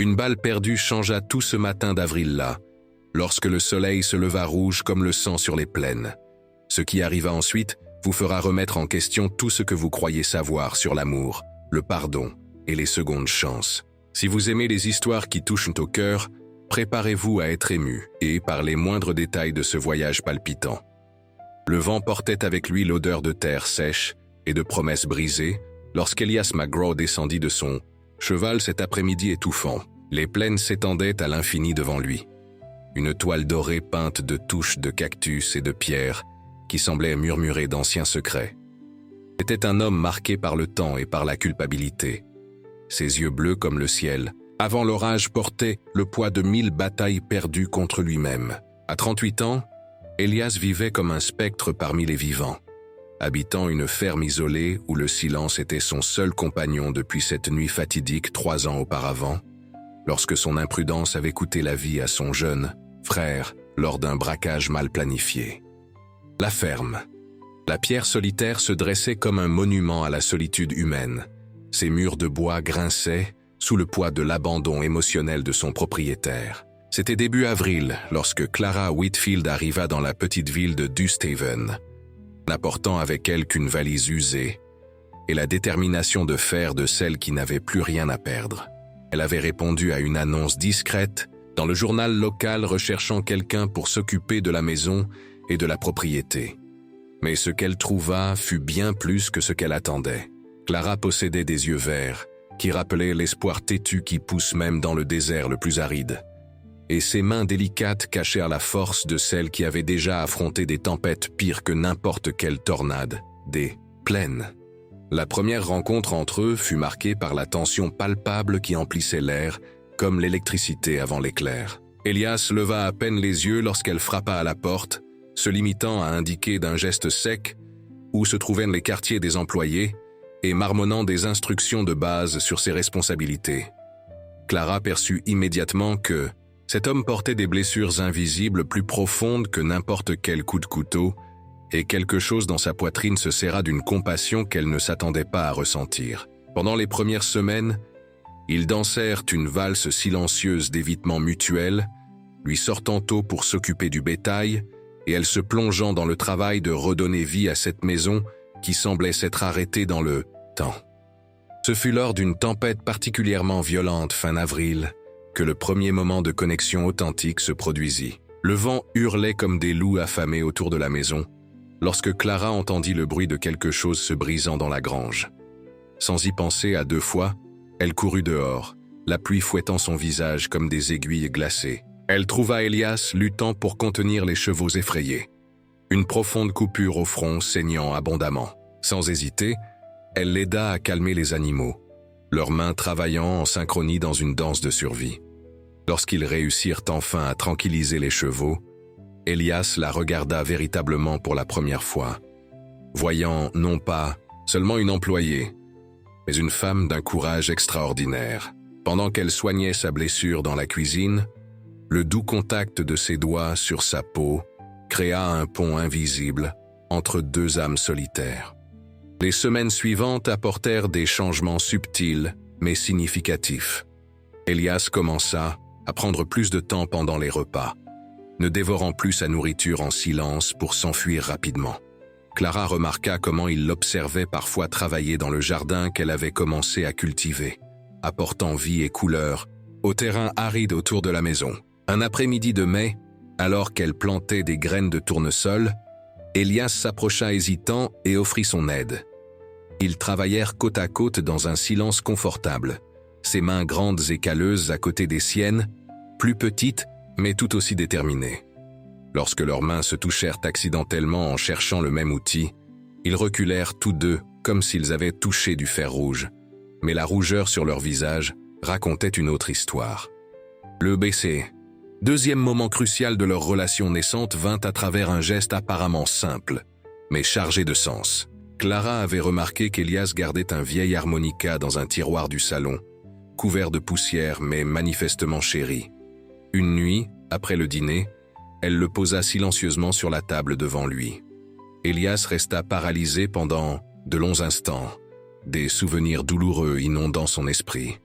Une balle perdue changea tout ce matin d'avril-là, lorsque le soleil se leva rouge comme le sang sur les plaines. Ce qui arriva ensuite vous fera remettre en question tout ce que vous croyez savoir sur l'amour, le pardon et les secondes chances. Si vous aimez les histoires qui touchent au cœur, préparez-vous à être ému et par les moindres détails de ce voyage palpitant. Le vent portait avec lui l'odeur de terre sèche et de promesses brisées lorsqu'Elias McGraw descendit de son cheval cet après-midi étouffant. Les plaines s'étendaient à l'infini devant lui. Une toile dorée peinte de touches de cactus et de pierres qui semblait murmurer d'anciens secrets. C'était un homme marqué par le temps et par la culpabilité. Ses yeux bleus comme le ciel, avant l'orage, portaient le poids de 1000 batailles perdues contre lui-même. À 38 ans, Elias vivait comme un spectre parmi les vivants, habitant une ferme isolée où le silence était son seul compagnon depuis cette nuit fatidique 3 ans auparavant, lorsque son imprudence avait coûté la vie à son jeune frère lors d'un braquage mal planifié. La ferme. La pierre solitaire se dressait comme un monument à la solitude humaine. Ses murs de bois grinçaient sous le poids de l'abandon émotionnel de son propriétaire. C'était début avril lorsque Clara Whitfield arriva dans la petite ville de Dusthaven, n'apportant avec elle qu'une valise usée et la détermination de faire de celle qui n'avait plus rien à perdre. Elle avait répondu à une annonce discrète dans le journal local recherchant quelqu'un pour s'occuper de la maison et de la propriété. Mais ce qu'elle trouva fut bien plus que ce qu'elle attendait. Clara possédait des yeux verts, qui rappelaient l'espoir têtu qui pousse même dans le désert le plus aride. Et ses mains délicates cachèrent la force de celle qui avait déjà affronté des tempêtes pires que n'importe quelle tornade, des plaines. La première rencontre entre eux fut marquée par la tension palpable qui emplissait l'air, comme l'électricité avant l'éclair. Elias leva à peine les yeux lorsqu'elle frappa à la porte, se limitant à indiquer d'un geste sec où se trouvaient les quartiers des employés et marmonnant des instructions de base sur ses responsabilités. Clara perçut immédiatement que cet homme portait des blessures invisibles plus profondes que n'importe quel coup de couteau, et quelque chose dans sa poitrine se serra d'une compassion qu'elle ne s'attendait pas à ressentir. Pendant les premières semaines, ils dansèrent une valse silencieuse d'évitement mutuel, lui sortant tôt pour s'occuper du bétail, et elle se plongeant dans le travail de redonner vie à cette maison qui semblait s'être arrêtée dans le temps. Ce fut lors d'une tempête particulièrement violente fin avril que le premier moment de connexion authentique se produisit. Le vent hurlait comme des loups affamés autour de la maison, lorsque Clara entendit le bruit de quelque chose se brisant dans la grange. Sans y penser à 2 fois, elle courut dehors, la pluie fouettant son visage comme des aiguilles glacées. Elle trouva Elias luttant pour contenir les chevaux effrayés. Une profonde coupure au front saignant abondamment. Sans hésiter, elle l'aida à calmer les animaux, leurs mains travaillant en synchronie dans une danse de survie. Lorsqu'ils réussirent enfin à tranquilliser les chevaux, Elias la regarda véritablement pour la première fois, voyant non pas seulement une employée, mais une femme d'un courage extraordinaire. Pendant qu'elle soignait sa blessure dans la cuisine, le doux contact de ses doigts sur sa peau créa un pont invisible entre 2 âmes solitaires. Les semaines suivantes apportèrent des changements subtils mais significatifs. Elias commença à prendre plus de temps pendant les repas, ne dévorant plus sa nourriture en silence pour s'enfuir rapidement. Clara remarqua comment il l'observait parfois travailler dans le jardin qu'elle avait commencé à cultiver, apportant vie et couleur au terrain aride autour de la maison. Un après-midi de mai, alors qu'elle plantait des graines de tournesol, Elias s'approcha hésitant et offrit son aide. Ils travaillèrent côte à côte dans un silence confortable, ses mains grandes et calleuses à côté des siennes, plus petites mais tout aussi déterminées. Lorsque leurs mains se touchèrent accidentellement en cherchant le même outil, ils reculèrent tous deux comme s'ils avaient touché du fer rouge, mais la rougeur sur leur visage racontait une autre histoire. Le baiser, deuxième moment crucial de leur relation naissante, vint à travers un geste apparemment simple, mais chargé de sens. Clara avait remarqué qu'Elias gardait un vieil harmonica dans un tiroir du salon, couvert de poussière mais manifestement chéri. Une nuit, après le dîner, elle le posa silencieusement sur la table devant lui. Elias resta paralysé pendant de longs instants, des souvenirs douloureux inondant son esprit.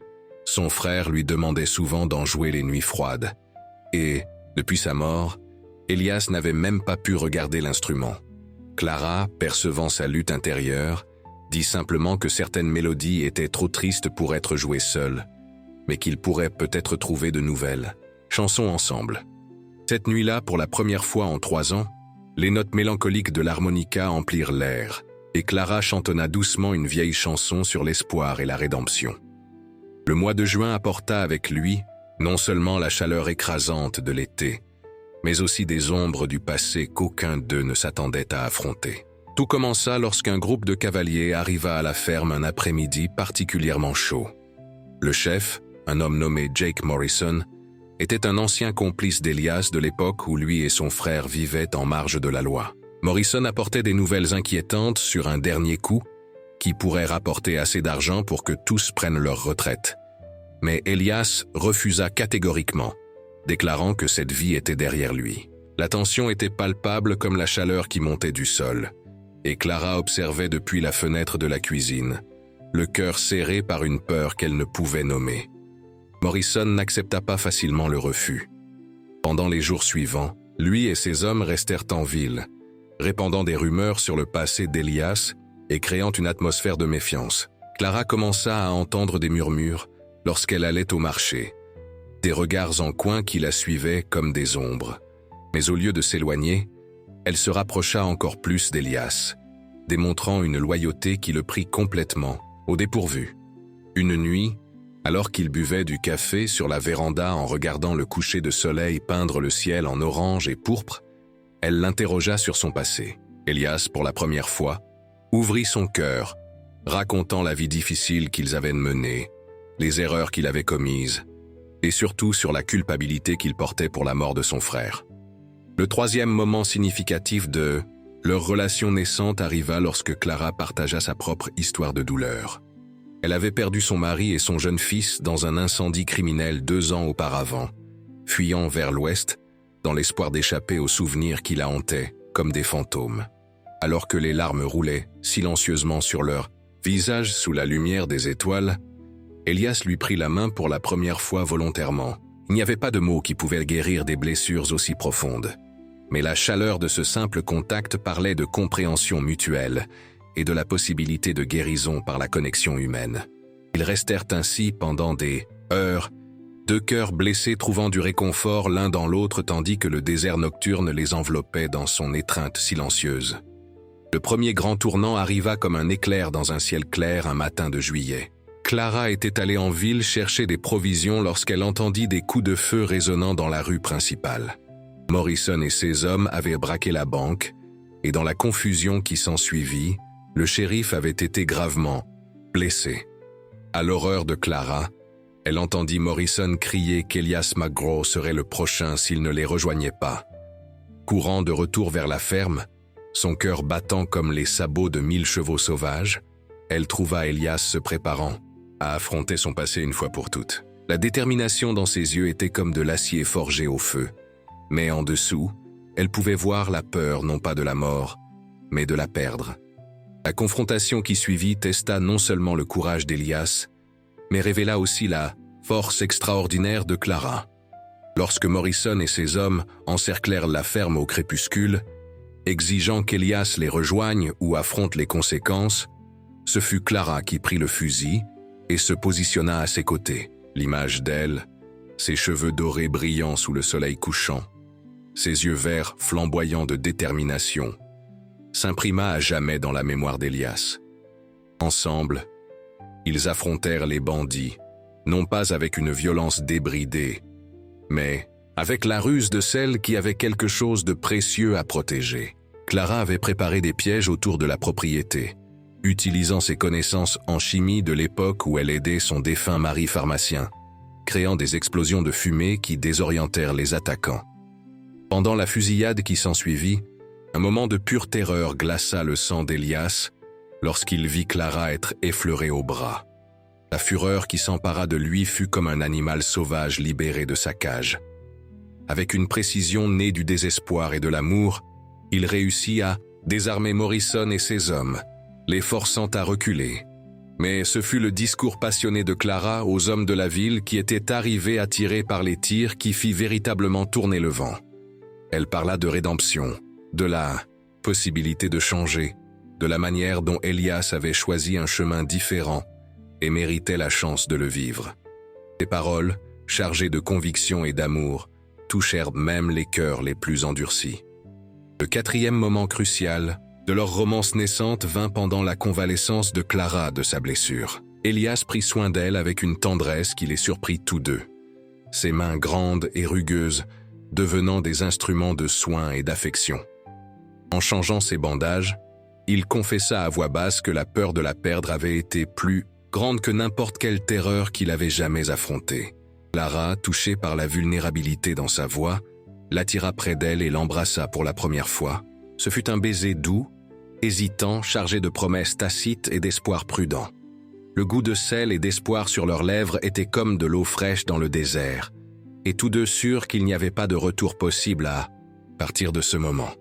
Son frère lui demandait souvent d'en jouer les nuits froides. Et, depuis sa mort, Elias n'avait même pas pu regarder l'instrument. Clara, percevant sa lutte intérieure, dit simplement que certaines mélodies étaient trop tristes pour être jouées seules, mais qu'ils pourraient peut-être trouver de nouvelles chansons ensemble. Cette nuit-là, pour la première fois en 3 ans, les notes mélancoliques de l'harmonica emplirent l'air, et Clara chantonna doucement une vieille chanson sur l'espoir et la rédemption. Le mois de juin apporta avec lui non seulement la chaleur écrasante de l'été, mais aussi des ombres du passé qu'aucun d'eux ne s'attendait à affronter. Tout commença lorsqu'un groupe de cavaliers arriva à la ferme un après-midi particulièrement chaud. Le chef, un homme nommé Jake Morrison, était un ancien complice d'Elias de l'époque où lui et son frère vivaient en marge de la loi. Morrison apportait des nouvelles inquiétantes sur un dernier coup qui pourrait rapporter assez d'argent pour que tous prennent leur retraite. Mais Elias refusa catégoriquement, déclarant que cette vie était derrière lui. La tension était palpable comme la chaleur qui montait du sol, et Clara observait depuis la fenêtre de la cuisine, le cœur serré par une peur qu'elle ne pouvait nommer. Morrison n'accepta pas facilement le refus. Pendant les jours suivants, lui et ses hommes restèrent en ville, répandant des rumeurs sur le passé d'Elias et créant une atmosphère de méfiance. Clara commença à entendre des murmures lorsqu'elle allait au marché, des regards en coin qui la suivaient comme des ombres. Mais au lieu de s'éloigner, elle se rapprocha encore plus d'Elias, démontrant une loyauté qui le prit complètement au dépourvu. Une nuit, alors qu'il buvait du café sur la véranda en regardant le coucher de soleil peindre le ciel en orange et pourpre, elle l'interrogea sur son passé. Elias, pour la première fois, ouvrit son cœur, racontant la vie difficile qu'ils avaient menée, les erreurs qu'il avait commises, et surtout sur la culpabilité qu'il portait pour la mort de son frère. Le troisième moment significatif de leur relation naissante arriva lorsque Clara partagea sa propre histoire de douleur. Elle avait perdu son mari et son jeune fils dans un incendie criminel 2 ans auparavant, fuyant vers l'ouest, dans l'espoir d'échapper aux souvenirs qui la hantaient, comme des fantômes. Alors que les larmes roulaient silencieusement sur leur visage sous la lumière des étoiles, Elias lui prit la main pour la première fois volontairement. Il n'y avait pas de mots qui pouvaient guérir des blessures aussi profondes. Mais la chaleur de ce simple contact parlait de compréhension mutuelle et de la possibilité de guérison par la connexion humaine. Ils restèrent ainsi pendant des heures, 2 cœurs blessés trouvant du réconfort l'un dans l'autre tandis que le désert nocturne les enveloppait dans son étreinte silencieuse. Le premier grand tournant arriva comme un éclair dans un ciel clair un matin de juillet. Clara était allée en ville chercher des provisions lorsqu'elle entendit des coups de feu résonnant dans la rue principale. Morrison et ses hommes avaient braqué la banque, et dans la confusion qui s'ensuivit, le shérif avait été gravement blessé. À l'horreur de Clara, elle entendit Morrison crier qu'Elias McGraw serait le prochain s'il ne les rejoignait pas. Courant de retour vers la ferme, son cœur battant comme les sabots de 1000 chevaux sauvages, elle trouva Elias se préparant à affronter son passé une fois pour toutes. La détermination dans ses yeux était comme de l'acier forgé au feu, mais en dessous, elle pouvait voir la peur non pas de la mort, mais de la perdre. La confrontation qui suivit testa non seulement le courage d'Elias, mais révéla aussi la force extraordinaire de Clara. Lorsque Morrison et ses hommes encerclèrent la ferme au crépuscule, exigeant qu'Elias les rejoigne ou affronte les conséquences, ce fut Clara qui prit le fusil et se positionna à ses côtés. L'image d'elle, ses cheveux dorés brillant sous le soleil couchant, ses yeux verts flamboyants de détermination, s'imprima à jamais dans la mémoire d'Elias. Ensemble, ils affrontèrent les bandits, non pas avec une violence débridée, mais avec la ruse de celle qui avait quelque chose de précieux à protéger. Clara avait préparé des pièges autour de la propriété, utilisant ses connaissances en chimie de l'époque où elle aidait son défunt mari pharmacien, créant des explosions de fumée qui désorientèrent les attaquants. Pendant la fusillade qui s'ensuivit, un moment de pure terreur glaça le sang d'Elias lorsqu'il vit Clara être effleurée au bras. La fureur qui s'empara de lui fut comme un animal sauvage libéré de sa cage. Avec une précision née du désespoir et de l'amour, il réussit à désarmer Morrison et ses hommes, les forçant à reculer. Mais ce fut le discours passionné de Clara aux hommes de la ville qui étaient arrivés attirés par les tirs qui fit véritablement tourner le vent. Elle parla de rédemption, de la possibilité de changer, de la manière dont Elias avait choisi un chemin différent et méritait la chance de le vivre. Ces paroles, chargées de conviction et d'amour, touchèrent même les cœurs les plus endurcis. Le quatrième moment crucial de leur romance naissante vint pendant la convalescence de Clara de sa blessure. Elias prit soin d'elle avec une tendresse qui les surprit tous deux. Ses mains grandes et rugueuses devenant des instruments de soin et d'affection. En changeant ses bandages, il confessa à voix basse que la peur de la perdre avait été plus grande que n'importe quelle terreur qu'il avait jamais affrontée. Clara, touchée par la vulnérabilité dans sa voix, l'attira près d'elle et l'embrassa pour la première fois. Ce fut un baiser doux, hésitant, chargé de promesses tacites et d'espoir prudent. Le goût de sel et d'espoir sur leurs lèvres était comme de l'eau fraîche dans le désert, et tous deux sûrs qu'il n'y avait pas de retour possible à partir de ce moment.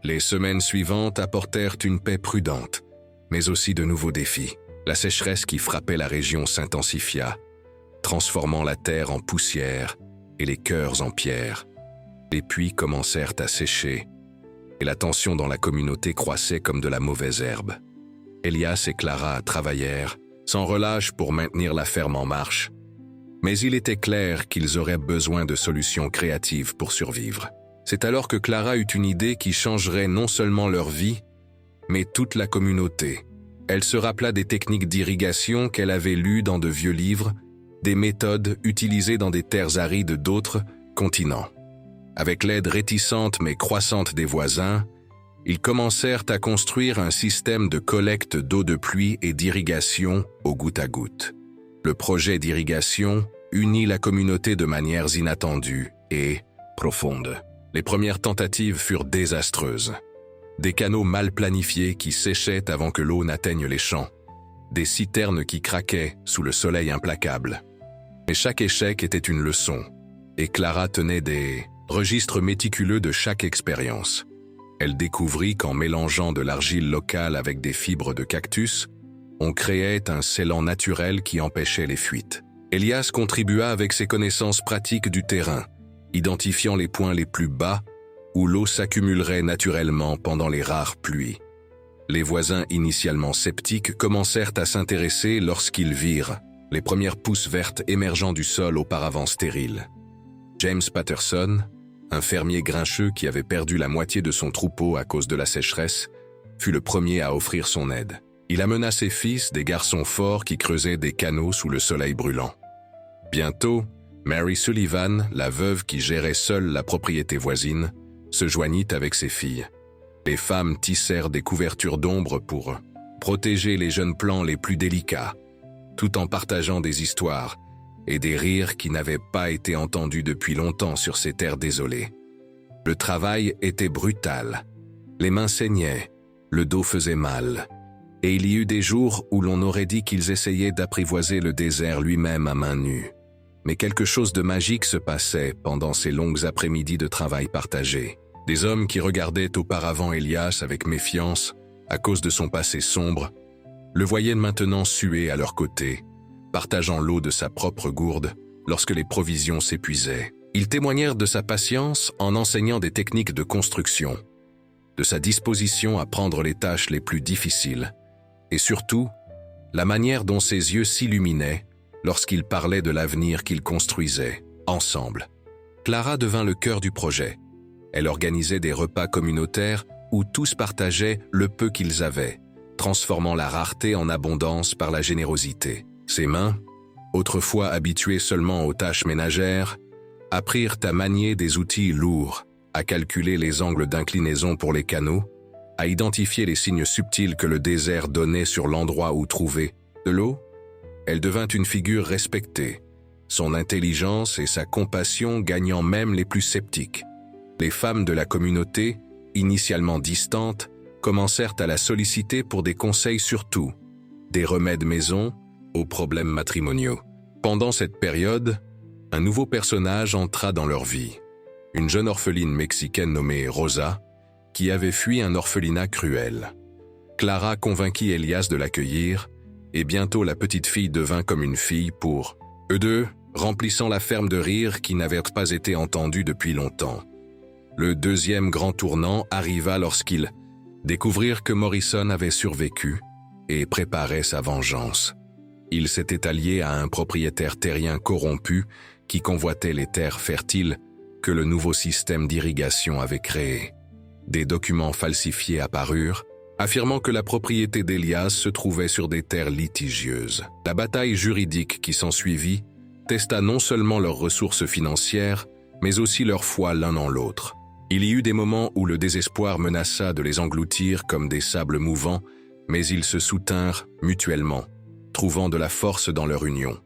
Les semaines suivantes apportèrent une paix prudente, mais aussi de nouveaux défis. La sécheresse qui frappait la région s'intensifia, transformant la terre en poussière et les cœurs en pierre. Les puits commencèrent à sécher, et la tension dans la communauté croissait comme de la mauvaise herbe. Elias et Clara travaillèrent, sans relâche pour maintenir la ferme en marche, mais il était clair qu'ils auraient besoin de solutions créatives pour survivre. C'est alors que Clara eut une idée qui changerait non seulement leur vie, mais toute la communauté. Elle se rappela des techniques d'irrigation qu'elle avait lues dans de vieux livres, des méthodes utilisées dans des terres arides d'autres continents. Avec l'aide réticente mais croissante des voisins, ils commencèrent à construire un système de collecte d'eau de pluie et d'irrigation au goutte à goutte. Le projet d'irrigation unit la communauté de manières inattendues et profondes. Les premières tentatives furent désastreuses. Des canaux mal planifiés qui séchaient avant que l'eau n'atteigne les champs. Des citernes qui craquaient sous le soleil implacable. Mais chaque échec était une leçon, et Clara tenait des registres méticuleux de chaque expérience. Elle découvrit qu'en mélangeant de l'argile locale avec des fibres de cactus, on créait un scellant naturel qui empêchait les fuites. Elias contribua avec ses connaissances pratiques du terrain, identifiant les points les plus bas où l'eau s'accumulerait naturellement pendant les rares pluies. Les voisins initialement sceptiques commencèrent à s'intéresser lorsqu'ils virent les premières pousses vertes émergeant du sol auparavant stérile. James Patterson, un fermier grincheux qui avait perdu la moitié de son troupeau à cause de la sécheresse, fut le premier à offrir son aide. Il amena ses fils, des garçons forts qui creusaient des canaux sous le soleil brûlant. Bientôt, Mary Sullivan, la veuve qui gérait seule la propriété voisine, se joignit avec ses filles. Les femmes tissèrent des couvertures d'ombre pour protéger les jeunes plants les plus délicats, tout en partageant des histoires et des rires qui n'avaient pas été entendus depuis longtemps sur ces terres désolées. Le travail était brutal. Les mains saignaient, le dos faisait mal, et il y eut des jours où l'on aurait dit qu'ils essayaient d'apprivoiser le désert lui-même à main nue. Mais quelque chose de magique se passait pendant ces longues après-midi de travail partagé. Des hommes qui regardaient auparavant Elias avec méfiance, à cause de son passé sombre, le voyaient maintenant suer à leur côté, partageant l'eau de sa propre gourde lorsque les provisions s'épuisaient. Ils témoignèrent de sa patience en enseignant des techniques de construction, de sa disposition à prendre les tâches les plus difficiles, et surtout, la manière dont ses yeux s'illuminaient lorsqu'il parlait de l'avenir qu'ils construisaient, ensemble. Clara devint le cœur du projet. Elle organisait des repas communautaires où tous partageaient le peu qu'ils avaient, transformant la rareté en abondance par la générosité. Ses mains, autrefois habituées seulement aux tâches ménagères, apprirent à manier des outils lourds, à calculer les angles d'inclinaison pour les canaux, à identifier les signes subtils que le désert donnait sur l'endroit où trouver de l'eau. Elle devint une figure respectée, son intelligence et sa compassion gagnant même les plus sceptiques. Les femmes de la communauté, initialement distantes, commencèrent à la solliciter pour des conseils sur tout, des remèdes maison aux problèmes matrimoniaux. Pendant cette période, un nouveau personnage entra dans leur vie, une jeune orpheline mexicaine nommée Rosa, qui avait fui un orphelinat cruel. Clara convainquit Elias de l'accueillir, et bientôt la petite fille devint comme une fille pour eux deux, remplissant la ferme de rires qui n'avaient pas été entendus depuis longtemps. Le deuxième grand tournant arriva lorsqu'ils découvrirent que Morrison avait survécu et préparait sa vengeance. Il s'était allié à un propriétaire terrien corrompu qui convoitait les terres fertiles que le nouveau système d'irrigation avait créées. Des documents falsifiés apparurent, affirmant que la propriété d'Elias se trouvait sur des terres litigieuses. La bataille juridique qui s'ensuivit testa non seulement leurs ressources financières, mais aussi leur foi l'un en l'autre. Il y eut des moments où le désespoir menaça de les engloutir comme des sables mouvants, mais ils se soutinrent mutuellement, trouvant de la force dans leur union.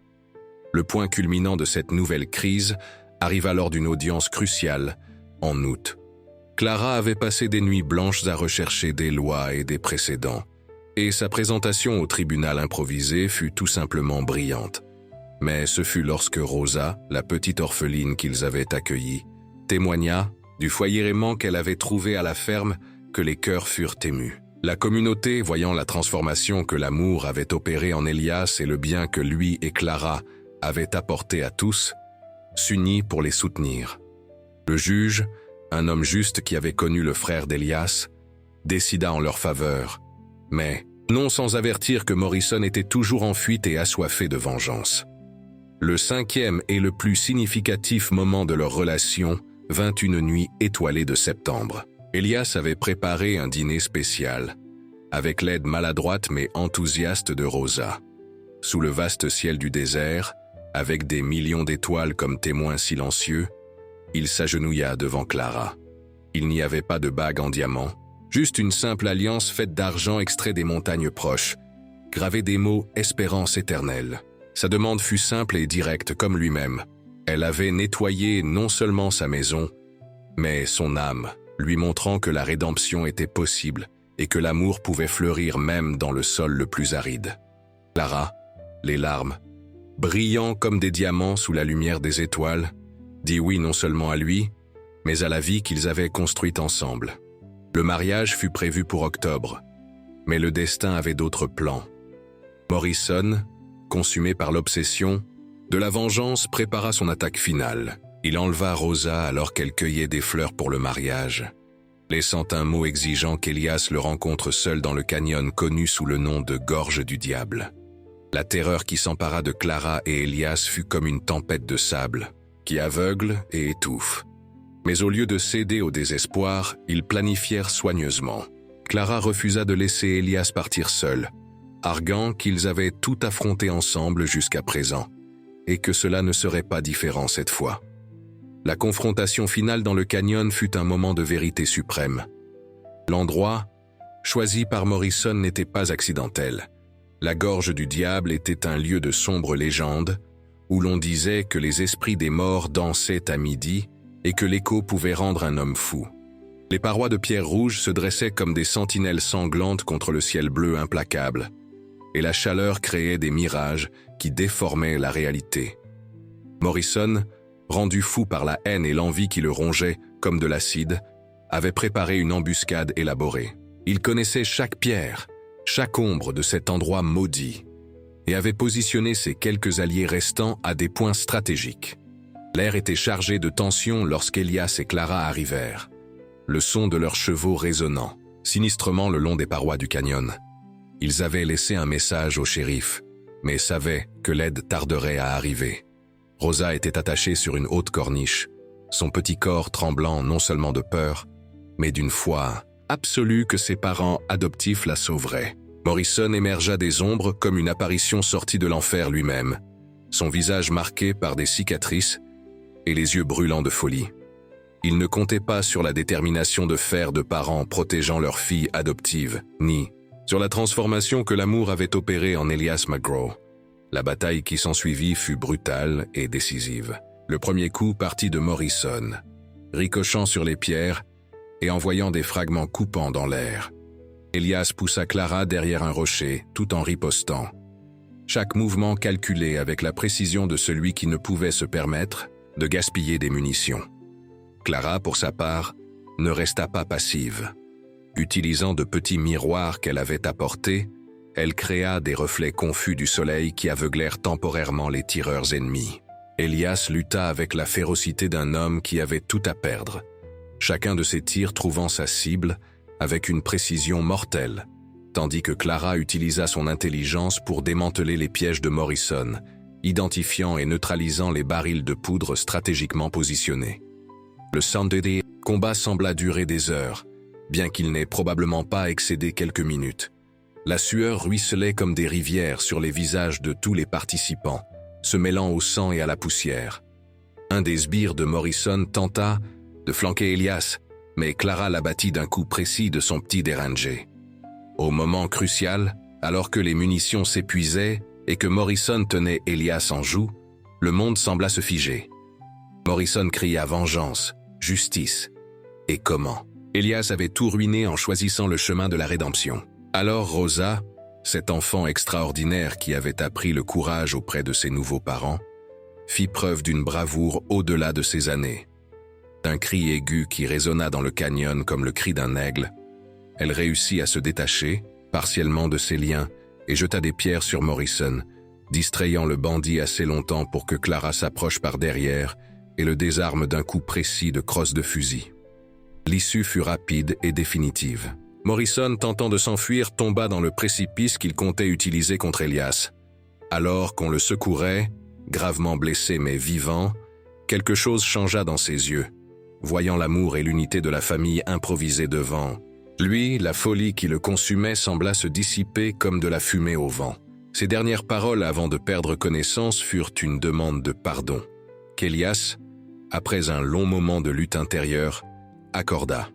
Le point culminant de cette nouvelle crise arriva lors d'une audience cruciale, en août. Clara avait passé des nuits blanches à rechercher des lois et des précédents, et sa présentation au tribunal improvisé fut tout simplement brillante. Mais ce fut lorsque Rosa, la petite orpheline qu'ils avaient accueillie, témoigna du foyer aimant qu'elle avait trouvé à la ferme que les cœurs furent émus. La communauté, voyant la transformation que l'amour avait opérée en Elias et le bien que lui et Clara avaient apporté à tous, s'unit pour les soutenir. Le juge, un homme juste qui avait connu le frère d'Elias, décida en leur faveur, mais non sans avertir que Morrison était toujours en fuite et assoiffé de vengeance. Le cinquième et le plus significatif moment de leur relation vint une nuit étoilée de septembre. Elias avait préparé un dîner spécial, avec l'aide maladroite mais enthousiaste de Rosa. Sous le vaste ciel du désert, avec des millions d'étoiles comme témoins silencieux, il s'agenouilla devant Clara. Il n'y avait pas de bague en diamant, juste une simple alliance faite d'argent extrait des montagnes proches, gravée des mots « espérance éternelle ». Sa demande fut simple et directe comme lui-même. Elle avait nettoyé non seulement sa maison, mais son âme, lui montrant que la rédemption était possible et que l'amour pouvait fleurir même dans le sol le plus aride. Clara, les larmes, brillant comme des diamants sous la lumière des étoiles, dit oui non seulement à lui, mais à la vie qu'ils avaient construite ensemble. Le mariage fut prévu pour octobre, mais le destin avait d'autres plans. Morrison, consumé par l'obsession, de la vengeance prépara son attaque finale. Il enleva Rosa alors qu'elle cueillait des fleurs pour le mariage, laissant un mot exigeant qu'Elias le rencontre seul dans le canyon connu sous le nom de Gorge du Diable. La terreur qui s'empara de Clara et Elias fut comme une tempête de sable, qui aveugle et étouffe. Mais au lieu de céder au désespoir, ils planifièrent soigneusement. Clara refusa de laisser Elias partir seul, arguant qu'ils avaient tout affronté ensemble jusqu'à présent, et que cela ne serait pas différent cette fois. La confrontation finale dans le canyon fut un moment de vérité suprême. L'endroit, choisi par Morrison, n'était pas accidentel. La gorge du diable était un lieu de sombre légende, où l'on disait que les esprits des morts dansaient à midi et que l'écho pouvait rendre un homme fou. Les parois de pierre rouge se dressaient comme des sentinelles sanglantes contre le ciel bleu implacable, et la chaleur créait des mirages qui déformaient la réalité. Morrison, rendu fou par la haine et l'envie qui le rongeaient comme de l'acide, avait préparé une embuscade élaborée. Il connaissait chaque pierre, chaque ombre de cet endroit maudit, et avait positionné ses quelques alliés restants à des points stratégiques. L'air était chargé de tension lorsqu'Elias et Clara arrivèrent, le son de leurs chevaux résonnant sinistrement le long des parois du canyon. Ils avaient laissé un message au shérif, mais savaient que l'aide tarderait à arriver. Rosa était attachée sur une haute corniche, son petit corps tremblant non seulement de peur, mais d'une foi absolue que ses parents adoptifs la sauveraient. Morrison émergea des ombres comme une apparition sortie de l'enfer lui-même, son visage marqué par des cicatrices et les yeux brûlants de folie. Il ne comptait pas sur la détermination de fer de parents protégeant leur fille adoptive, ni sur la transformation que l'amour avait opérée en Elias McGraw. La bataille qui s'ensuivit fut brutale et décisive. Le premier coup partit de Morrison, ricochant sur les pierres et envoyant des fragments coupants dans l'air. Elias poussa Clara derrière un rocher, tout en ripostant. Chaque mouvement calculé avec la précision de celui qui ne pouvait se permettre de gaspiller des munitions. Clara, pour sa part, ne resta pas passive. Utilisant de petits miroirs qu'elle avait apportés, elle créa des reflets confus du soleil qui aveuglèrent temporairement les tireurs ennemis. Élias lutta avec la férocité d'un homme qui avait tout à perdre, chacun de ses tirs trouvant sa cible avec une précision mortelle, tandis que Clara utilisa son intelligence pour démanteler les pièges de Morrison, identifiant et neutralisant les barils de poudre stratégiquement positionnés. Le Sunday combat sembla durer des heures, bien qu'il n'ait probablement pas excédé quelques minutes. La sueur ruisselait comme des rivières sur les visages de tous les participants, se mêlant au sang et à la poussière. Un des sbires de Morrison tenta de flanquer Élias, mais Clara l'abattit d'un coup précis de son petit Derringer. Au moment crucial, alors que les munitions s'épuisaient et que Morrison tenait Élias en joue, le monde sembla se figer. Morrison cria vengeance, justice. Et comment? Élias avait tout ruiné en choisissant le chemin de la rédemption. Alors Rosa, cet enfant extraordinaire qui avait appris le courage auprès de ses nouveaux parents, fit preuve d'une bravoure au-delà de ses années. D'un cri aigu qui résonna dans le canyon comme le cri d'un aigle, elle réussit à se détacher, partiellement de ses liens, et jeta des pierres sur Morrison, distrayant le bandit assez longtemps pour que Clara s'approche par derrière et le désarme d'un coup précis de crosse de fusil. L'issue fut rapide et définitive. Morrison, tentant de s'enfuir, tomba dans le précipice qu'il comptait utiliser contre Élias. Alors qu'on le secourait, gravement blessé mais vivant, quelque chose changea dans ses yeux. Voyant l'amour et l'unité de la famille improvisés devant lui, la folie qui le consumait sembla se dissiper comme de la fumée au vent. Ses dernières paroles avant de perdre connaissance furent une demande de pardon, qu'Élias, après un long moment de lutte intérieure, accorda.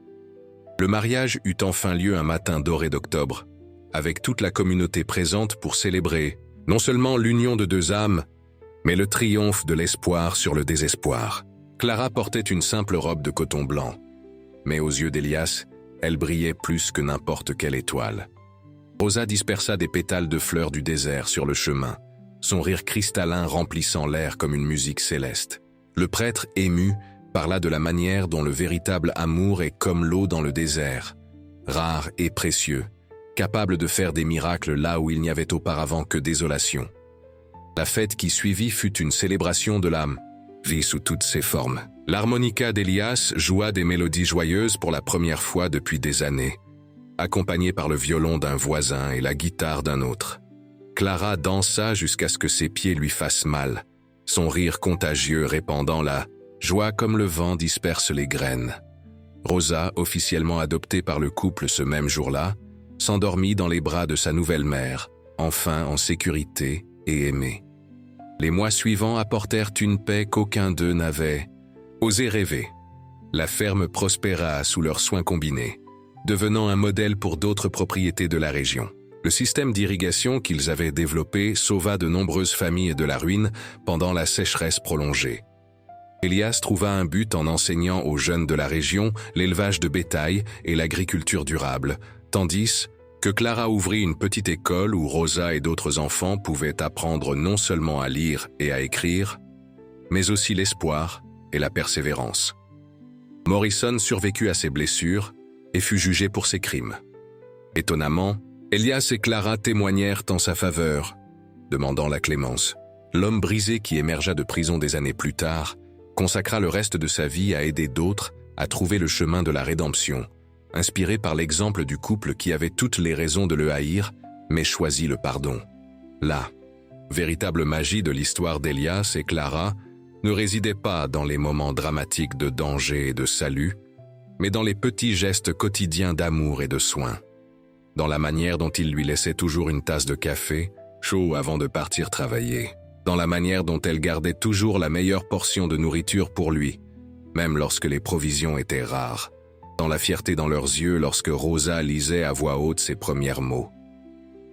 Le mariage eut enfin lieu un matin doré d'octobre, avec toute la communauté présente pour célébrer non seulement l'union de deux âmes, mais le triomphe de l'espoir sur le désespoir. Clara portait une simple robe de coton blanc, mais aux yeux d'Élias, elle brillait plus que n'importe quelle étoile. Rosa dispersa des pétales de fleurs du désert sur le chemin, son rire cristallin remplissant l'air comme une musique céleste. Le prêtre, ému, parla de la manière dont le véritable amour est comme l'eau dans le désert, rare et précieux, capable de faire des miracles là où il n'y avait auparavant que désolation. La fête qui suivit fut une célébration de l'âme, vie sous toutes ses formes. L'harmonica d'Élias joua des mélodies joyeuses pour la première fois depuis des années, accompagné par le violon d'un voisin et la guitare d'un autre. Clara dansa jusqu'à ce que ses pieds lui fassent mal, son rire contagieux répandant la joie comme le vent disperse les graines. Rosa, officiellement adoptée par le couple ce même jour-là, s'endormit dans les bras de sa nouvelle mère, enfin en sécurité et aimée. Les mois suivants apportèrent une paix qu'aucun d'eux n'avait osé rêver. La ferme prospéra sous leurs soins combinés, devenant un modèle pour d'autres propriétés de la région. Le système d'irrigation qu'ils avaient développé sauva de nombreuses familles de la ruine pendant la sécheresse prolongée. Élias trouva un but en enseignant aux jeunes de la région l'élevage de bétail et l'agriculture durable, tandis que Clara ouvrit une petite école où Rosa et d'autres enfants pouvaient apprendre non seulement à lire et à écrire, mais aussi l'espoir et la persévérance. Morrison survécut à ses blessures et fut jugé pour ses crimes. Étonnamment, Élias et Clara témoignèrent en sa faveur, demandant la clémence. L'homme brisé qui émergea de prison des années plus tard consacra le reste de sa vie à aider d'autres à trouver le chemin de la rédemption, inspiré par l'exemple du couple qui avait toutes les raisons de le haïr, mais choisit le pardon. La véritable magie de l'histoire d'Élias et Clara ne résidait pas dans les moments dramatiques de danger et de salut, mais dans les petits gestes quotidiens d'amour et de soin. Dans la manière dont il lui laissait toujours une tasse de café, chaud avant de partir travailler. Dans la manière dont elle gardait toujours la meilleure portion de nourriture pour lui, même lorsque les provisions étaient rares. Dans la fierté dans leurs yeux lorsque Rosa lisait à voix haute ses premiers mots.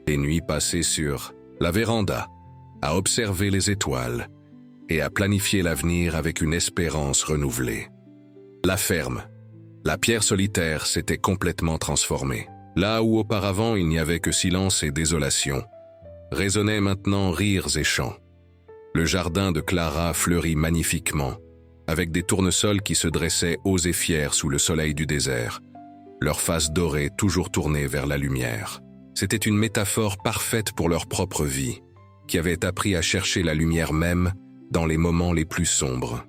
Les nuits passées sur la véranda, à observer les étoiles et à planifier l'avenir avec une espérance renouvelée. La ferme, la pierre solitaire s'était complètement transformée. Là où auparavant il n'y avait que silence et désolation, résonnaient maintenant rires et chants. Le jardin de Clara fleurit magnifiquement, avec des tournesols qui se dressaient hauts et fiers sous le soleil du désert, leurs faces dorées toujours tournées vers la lumière. C'était une métaphore parfaite pour leur propre vie, qui avait appris à chercher la lumière même dans les moments les plus sombres.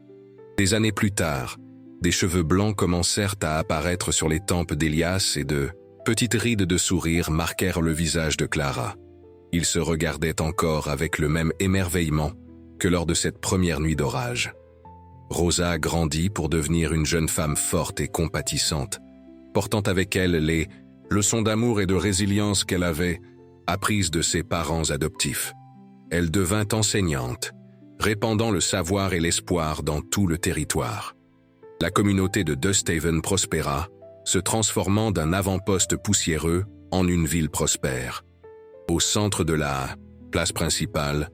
Des années plus tard, des cheveux blancs commencèrent à apparaître sur les tempes d'Elias et de petites rides de sourire marquèrent le visage de Clara. Ils se regardaient encore avec le même émerveillement que lors de cette première nuit d'orage. Rosa grandit pour devenir une jeune femme forte et compatissante, portant avec elle les leçons d'amour et de résilience qu'elle avait apprises de ses parents adoptifs. Elle devint enseignante, répandant le savoir et l'espoir dans tout le territoire. La communauté de Dusthaven prospéra, se transformant d'un avant-poste poussiéreux en une ville prospère. Au centre de la place principale,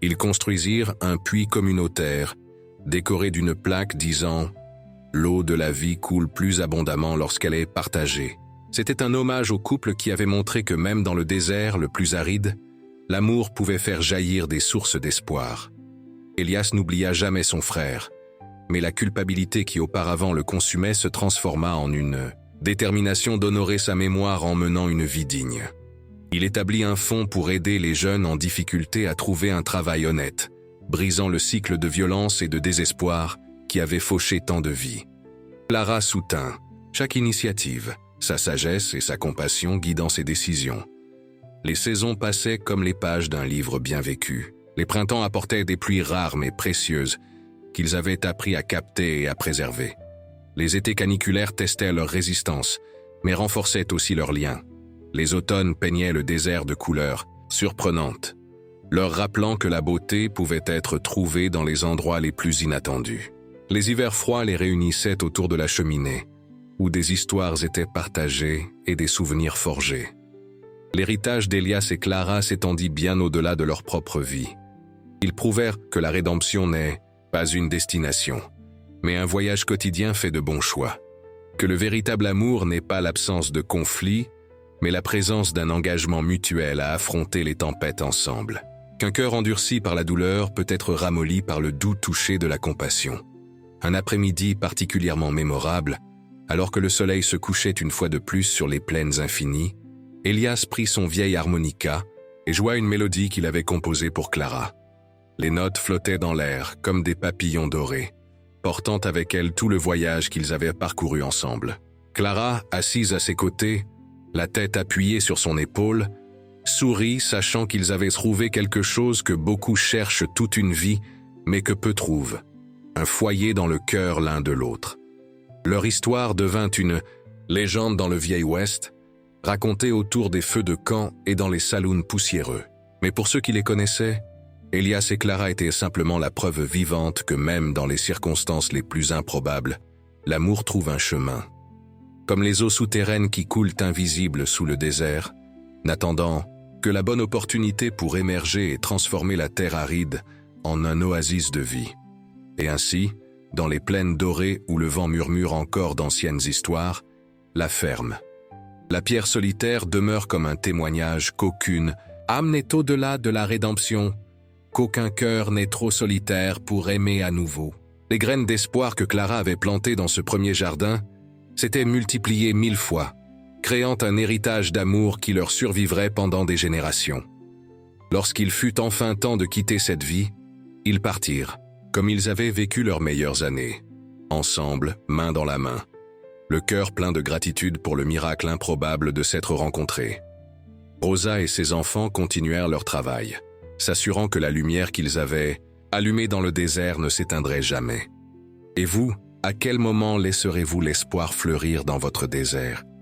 ils construisirent un puits communautaire, décoré d'une plaque disant « L'eau de la vie coule plus abondamment lorsqu'elle est partagée ». C'était un hommage au couple qui avait montré que même dans le désert le plus aride, l'amour pouvait faire jaillir des sources d'espoir. Elias n'oublia jamais son frère, mais la culpabilité qui auparavant le consumait se transforma en une détermination d'honorer sa mémoire en menant une vie digne. Il établit un fonds pour aider les jeunes en difficulté à trouver un travail honnête, brisant le cycle de violence et de désespoir qui avait fauché tant de vies. Clara soutint chaque initiative, sa sagesse et sa compassion guidant ses décisions. Les saisons passaient comme les pages d'un livre bien vécu. Les printemps apportaient des pluies rares mais précieuses qu'ils avaient appris à capter et à préserver. Les étés caniculaires testaient leur résistance, mais renforçaient aussi leurs liens. Les automnes peignaient le désert de couleurs surprenantes, leur rappelant que la beauté pouvait être trouvée dans les endroits les plus inattendus. Les hivers froids les réunissaient autour de la cheminée, où des histoires étaient partagées et des souvenirs forgés. L'héritage d'Elias et Clara s'étendit bien au-delà de leur propre vie. Ils prouvèrent que la rédemption n'est pas une destination, mais un voyage quotidien fait de bons choix. Que le véritable amour n'est pas l'absence de conflits, mais la présence d'un engagement mutuel à affronter les tempêtes ensemble. Qu'un cœur endurci par la douleur peut être ramolli par le doux toucher de la compassion. Un après-midi particulièrement mémorable, alors que le soleil se couchait une fois de plus sur les plaines infinies, Elias prit son vieil harmonica et joua une mélodie qu'il avait composée pour Clara. Les notes flottaient dans l'air comme des papillons dorés, portant avec elles tout le voyage qu'ils avaient parcouru ensemble. Clara, assise à ses côtés, la tête appuyée sur son épaule, sourit sachant qu'ils avaient trouvé quelque chose que beaucoup cherchent toute une vie, mais que peu trouvent, un foyer dans le cœur l'un de l'autre. Leur histoire devint une légende dans le vieil Ouest, racontée autour des feux de camp et dans les saloons poussiéreux. Mais pour ceux qui les connaissaient, Elias et Clara étaient simplement la preuve vivante que même dans les circonstances les plus improbables, l'amour trouve un chemin. Comme les eaux souterraines qui coulent invisibles sous le désert, n'attendant que la bonne opportunité pour émerger et transformer la terre aride en un oasis de vie. Et ainsi, dans les plaines dorées où le vent murmure encore d'anciennes histoires, la ferme. La pierre solitaire demeure comme un témoignage qu'aucune âme n'est au-delà de la rédemption, qu'aucun cœur n'est trop solitaire pour aimer à nouveau. Les graines d'espoir que Clara avait plantées dans ce premier jardin s'étaient multipliées 1000 fois, créant un héritage d'amour qui leur survivrait pendant des générations. Lorsqu'il fut enfin temps de quitter cette vie, ils partirent, comme ils avaient vécu leurs meilleures années, ensemble, main dans la main, le cœur plein de gratitude pour le miracle improbable de s'être rencontrés. Rosa et ses enfants continuèrent leur travail, s'assurant que la lumière qu'ils avaient allumée dans le désert ne s'éteindrait jamais. Et vous, à quel moment laisserez-vous l'espoir fleurir dans votre désert ?